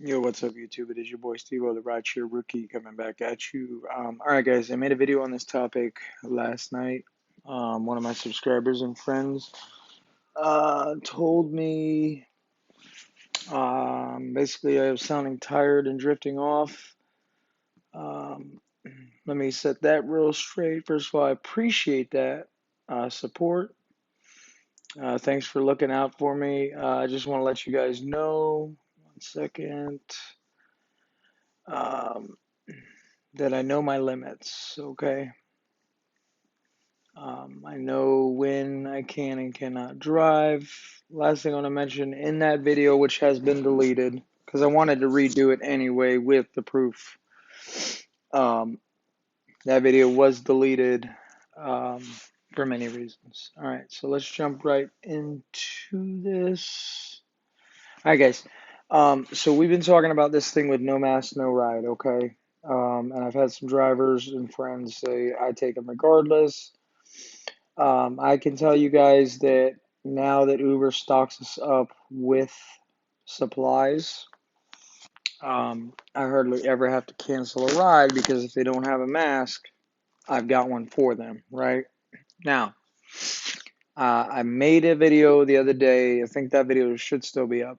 Yo, what's up, YouTube? It is your boy Steve-O, the Rideshare rookie, coming back at you. All right, guys, I made a video on this topic last night. One of my subscribers and friends told me basically I was sounding tired and drifting off. Um, Let me set that real straight. First of all, I appreciate that support. Thanks for looking out for me. I just want to let you guys know, 1 second. Um, that I know my limits, okay? I know when I can and cannot drive. Last thing I want to mention in that video, which has been deleted, because I wanted to redo it anyway with the proof. Um, that video was deleted um, for many reasons. All right, so let's jump right into this. All right, guys. So we've been talking about this thing with no mask, no ride, okay? And I've had some drivers and friends say I take them regardless. I can tell you guys that now that Uber stocks us up with supplies, I hardly ever have to cancel a ride because if they don't have a mask, I've got one for them, right? Now, I made a video the other day. I think that video should still be up.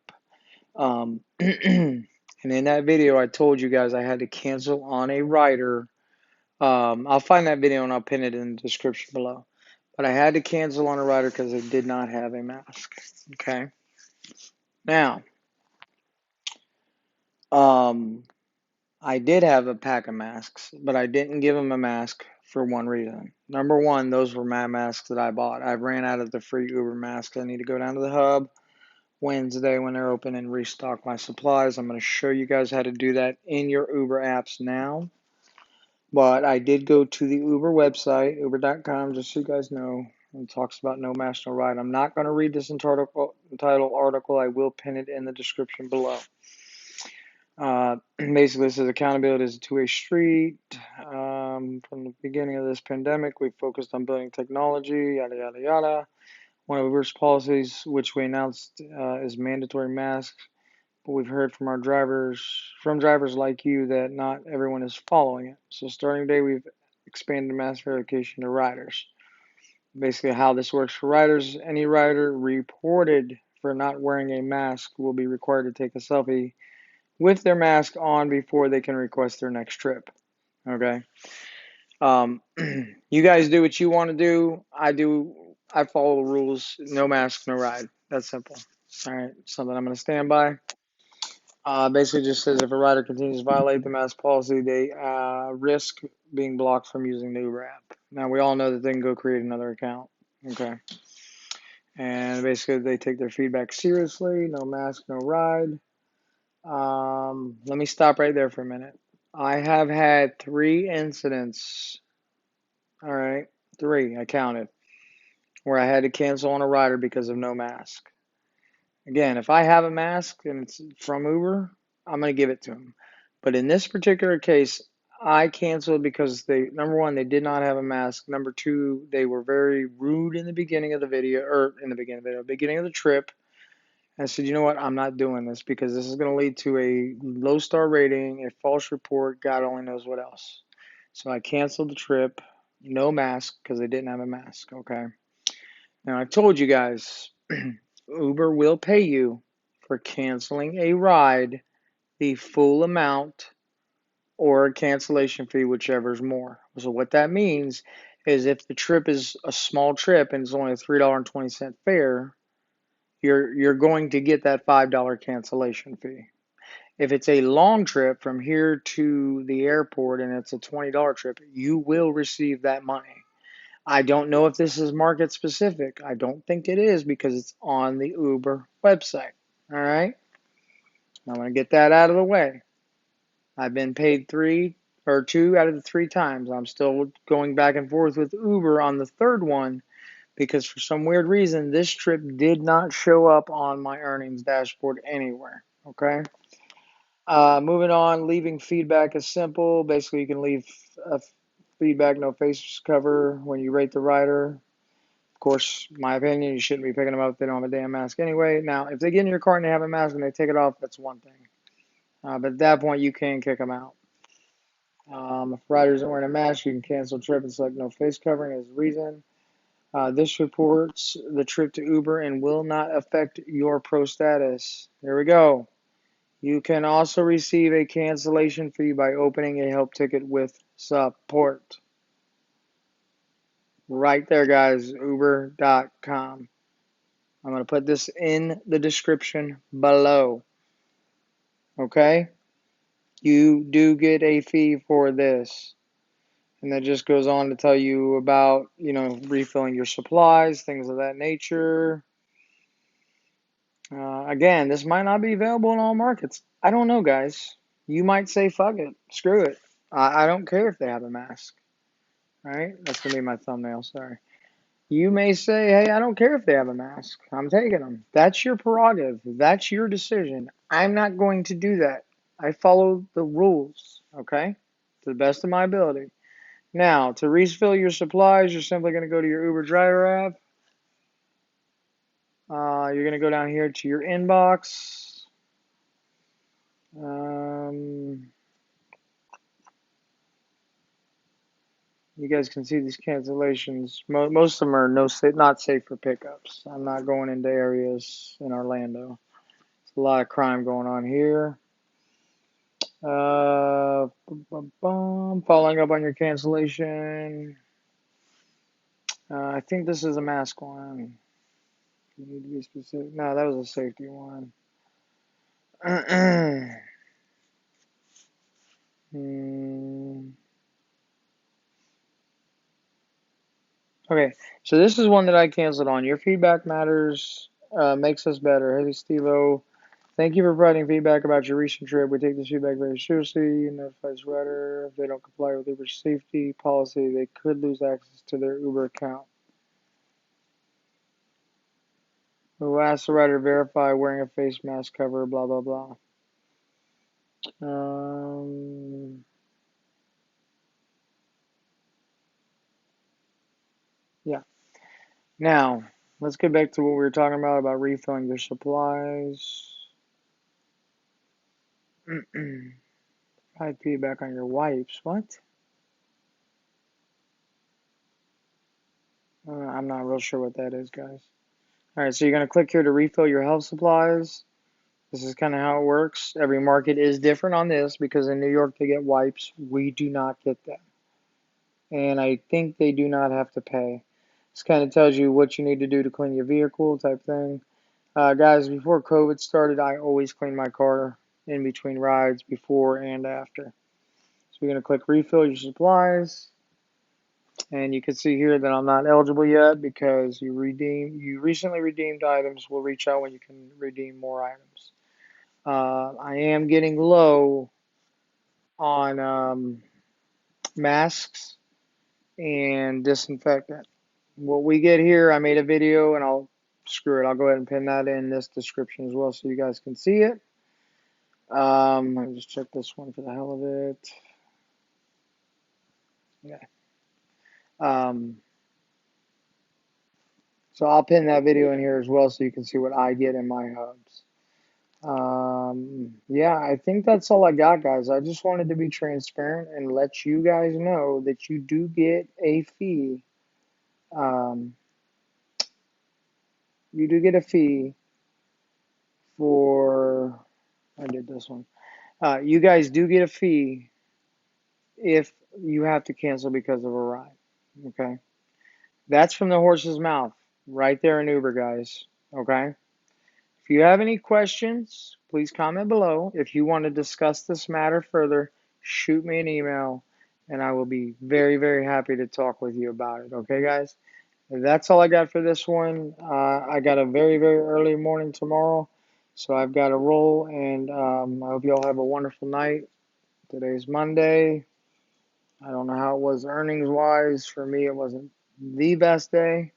And in that video, I told you guys I had to cancel on a rider. I'll find that video and I'll pin it in the description below. But I had to cancel on a rider because they did not have a mask. Okay. Now, um, I did have a pack of masks, but I didn't give them a mask for one reason. Number one, those were my masks that I bought. I ran out of the free Uber masks. I need to go down to the hub Wednesday when they're open and restock my supplies. I'm going to show you guys how to do that in your Uber apps now. But I did go to the Uber website, uber.com, just so you guys know. It talks about no mask, no ride. I'm not going to read this entitled article. I will pin it in the description below. Basically, it says accountability is a two-way street. From the beginning of this pandemic, we focused on building technology, yada, yada, yada. One of Uber's policies, which we announced, is mandatory masks. But we've heard from drivers like you, that not everyone is following it. So starting today, we've expanded mask verification to riders. Basically, how this works for riders: any rider reported for not wearing a mask will be required to take a selfie with their mask on before they can request their next trip. Okay. Um, you guys do what you want to do. I follow the rules. No mask, no ride. That's simple. All right. Something I'm going to stand by. Basically just says if a rider continues to violate the mask policy, they risk being blocked from using the Uber app. Now, we all know that they can go create another account. Okay. And basically, they take their feedback seriously. No mask, no ride. Let me stop right there for a minute. I have had 3 incidents. All right. 3, I counted, where I had to cancel on a rider because of no mask. Again, if I have a mask and it's from Uber, I'm going to give it to them. But in this particular case, I canceled because number one, they did not have a mask. Number two, they were very rude in the beginning of the video, or in the beginning of the trip. I said, you know what? I'm not doing this because this is going to lead to a low star rating, a false report, God only knows what else. So I canceled the trip, no mask, because they didn't have a mask. Okay. Now I told you guys, Uber will pay you for canceling a ride the full amount or a cancellation fee, whichever is more. So what that means is if the trip is a small trip and it's only a $3.20 fare, you're going to get that $5 cancellation fee. If it's a long trip from here to the airport and it's a $20 trip, you will receive that money. I don't know if this is market specific. I don't think it is because it's on the Uber website. All right. I'm going to get that out of the way. I've been paid 2 out of the 3 times. I'm still going back and forth with Uber on the third one because for some weird reason, this trip did not show up on my earnings dashboard anywhere. Okay. Moving on, leaving feedback is simple. Basically, you can leave a feedback, no face cover when you rate the rider. Of course, my opinion, you shouldn't be picking them up if they don't have a damn mask anyway. Now, if they get in your car and they have a mask and they take it off, that's one thing. But at that point, you can kick them out. If rider isn't wearing a mask, you can cancel trip and select no face covering as reason. This reports the trip to Uber and will not affect your pro status. There we go. You can also receive a cancellation fee by opening a help ticket with support. Right there, guys, uber.com. I'm going to put this in the description below. Okay? You do get a fee for this. And that just goes on to tell you about, refilling your supplies, things of that nature. Again, this might not be available in all markets. I don't know, guys. You might say, fuck it, screw it. I don't care if they have a mask. Right? That's going to be my thumbnail, sorry. You may say, hey, I don't care if they have a mask. I'm taking them. That's your prerogative. That's your decision. I'm not going to do that. I follow the rules, okay? To the best of my ability. Now, to refill your supplies, you're simply going to go to your Uber driver app. You're going to go down here to your inbox. You guys can see these cancellations. Most of them are not safe for pickups. I'm not going into areas in Orlando. There's a lot of crime going on here. Following up on your cancellation. I think this is a mask one. You need to be specific. No, that was a safety one. Okay, so this is one that I canceled on. Your feedback matters, makes us better. Hey, Steve-O, thank you for providing feedback about your recent trip. We take this feedback very seriously. Notifies rider if they don't comply with Uber's safety policy, they could lose access to their Uber account. We'll ask the rider to verify wearing a face mask cover, blah, blah, blah. Yeah. Now, let's get back to what we were talking about refilling your supplies. Provide feedback on your wipes. What? I'm not real sure what that is, guys. All right, so you're going to click here to refill your health supplies. This is kind of how it works. Every market is different on this because in New York they get wipes. We do not get them. And I think they do not have to pay. This kind of tells you what you need to do to clean your vehicle type thing. Guys, before COVID started, I always clean my car in between rides, before and after. So you're going to click refill your supplies. And you can see here that I'm not eligible yet because you recently redeemed items will reach out when you can redeem more items. I am getting low on masks and disinfectant. What we get here, I made a video and I'll go ahead and pin that in this description as well so you guys can see it. Let me just check this one for the hell of it. Yeah. So I'll pin that video in here as well so you can see what I get in my hubs. Yeah, I think that's all I got, guys. I just wanted to be transparent and let you guys know that you do get a fee. You do get a fee for, I did this one. You guys do get a fee if you have to cancel because of a ride. Okay. That's from the horse's mouth right there in Uber, guys. Okay. If you have any questions, please comment below. If you want to discuss this matter further, shoot me an email and I will be very, very happy to talk with you about it. Okay, guys? That's all I got for this one. I got a very, very early morning tomorrow, so I've got to roll, and I hope you all have a wonderful night. Today's Monday. I don't know how it was earnings-wise. For me, it wasn't the best day.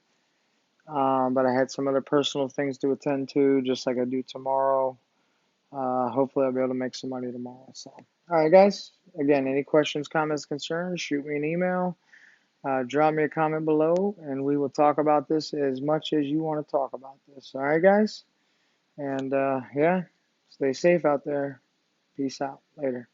But I had some other personal things to attend to, just like I do tomorrow. Hopefully, I'll be able to make some money tomorrow. So, all right, guys. Again, any questions, comments, concerns, shoot me an email. Drop me a comment below, and we will talk about this as much as you want to talk about this. All right, guys? And yeah, stay safe out there. Peace out. Later.